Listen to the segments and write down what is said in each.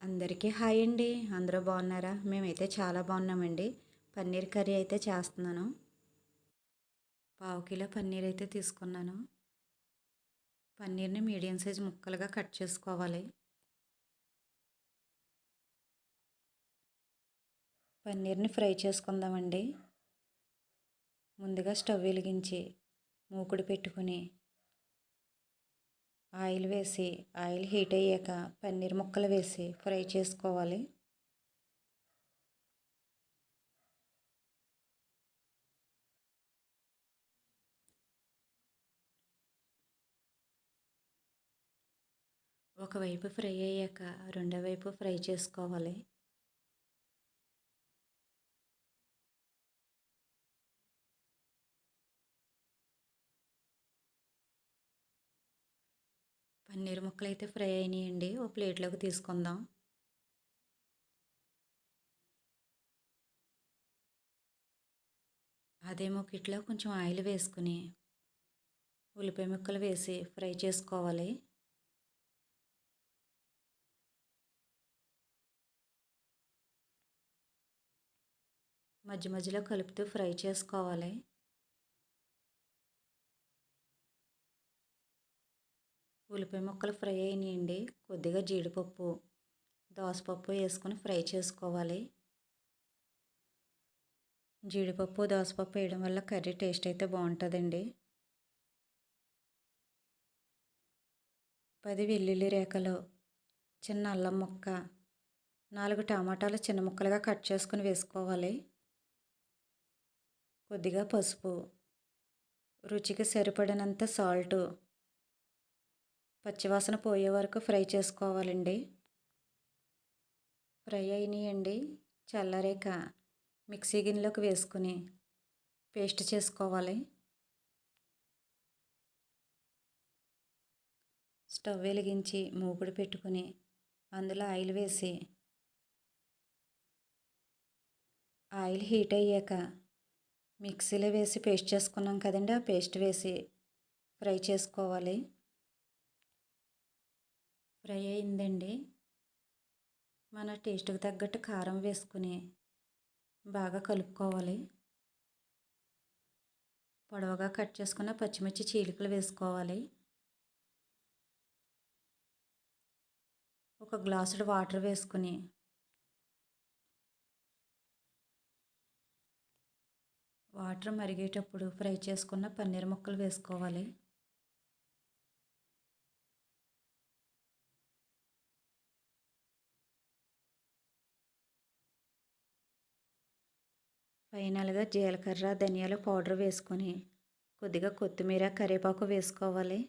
అందరికీ హాయ్ అండి. అందరూ బాగున్నారా? మేమైతే చాలా బాగున్నామండి. పన్నీర్ కర్రీ అయితే చేస్తున్నాను. పావు కిలో పన్నీర్ అయితే తీసుకున్నాను. పన్నీర్ని మీడియం సైజ్ ముక్కలుగా కట్ చేసుకోవాలి. పన్నీర్ని ఫ్రై చేసుకుందామండి. ముందుగా స్టవ్ వెలిగించి మూకుడు పెట్టుకుని ఆయిల్ వేసి ఆయిల్ హీట్ అయ్యాక పన్నీర్ ముక్కలు వేసి ఫ్రై చేసుకోవాలి. ఒకవైపు ఫ్రై అయ్యాక రెండో వైపు ఫ్రై చేసుకోవాలి. పన్నీర్ ముక్కలు అయితే ఫ్రై అయినాయండి. ఓ ప్లేట్లోకి తీసుకుందాం. అదే మూకిట్లో కొంచెం ఆయిల్ వేసుకుని ఉల్లిపాయ ముక్కలు వేసి ఫ్రై చేసుకోవాలి. మధ్య మధ్యలో కలుపుతూ ఫ్రై చేసుకోవాలి. ఉల్లిపాయ ముక్కలు ఫ్రై అయినాయండి. కొద్దిగా జీడిపప్పు దోసపప్పు వేసుకొని ఫ్రై చేసుకోవాలి. జీడిపప్పు దోసపప్పు వేయడం వల్ల కర్రీ టేస్ట్ అయితే బాగుంటుందండి. 10 వెల్లుల్లి రేఖలు, చిన్న అల్లం ముక్క, 4 టమాటాలు చిన్న ముక్కలుగా కట్ చేసుకుని వేసుకోవాలి. కొద్దిగా పసుపు, రుచికి సరిపడినంత సాల్టు, పచ్చివాసన పోయే వరకు ఫ్రై చేసుకోవాలండి. ఫ్రై అయినాయండి. చల్లారాక మిక్సీ గిన్నెలోకి వేసుకుని పేస్ట్ చేసుకోవాలి. స్టవ్ వెలిగించి మూకుడు పెట్టుకుని అందులో ఆయిల్ వేసి ఆయిల్ హీట్ అయ్యాక మిక్సీలో వేసి పేస్ట్ చేసుకున్నాం కదండి, ఆ పేస్ట్ వేసి ఫ్రై చేసుకోవాలి. ఫ్రై అయిందండి. మన టేస్ట్కి తగ్గట్టు కారం వేసుకుని బాగా కలుపుకోవాలి. పొడవుగా కట్ చేసుకున్న పచ్చిమిర్చి చీలికలు వేసుకోవాలి. ఒక గ్లాసుడు వాటర్ వేసుకుని వాటర్ మరిగేటప్పుడు ఫ్రై చేసుకున్న పన్నీర్ ముక్కలు వేసుకోవాలి. ఫైనల్గా జీలకర్ర ధనియాల పౌడర్ వేసుకొని కొద్దిగా కొత్తిమీర కరివేపాకు వేసుకోవాలి.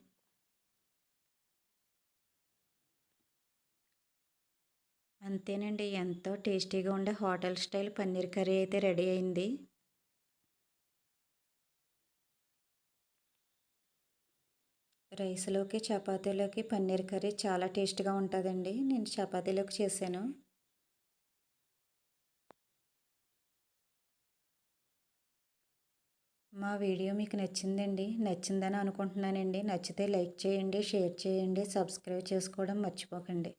అంతేనండి, ఎంతో టేస్టీగా ఉండే హోటల్ స్టైల్ పన్నీర్ కర్రీ అయితే రెడీ అయింది. రైస్లోకి చపాతీలోకి పన్నీర్ కర్రీ చాలా టేస్ట్గా ఉంటుందండి. నేను చపాతీలోకి చేశాను. మా వీడియో మీకు నచ్చిందని అనుకుంటున్నానండి. నచ్చితే లైక్ చేయండి, షేర్ చేయండి, సబ్స్క్రైబ్ చేసుకోవడం మర్చిపోకండి.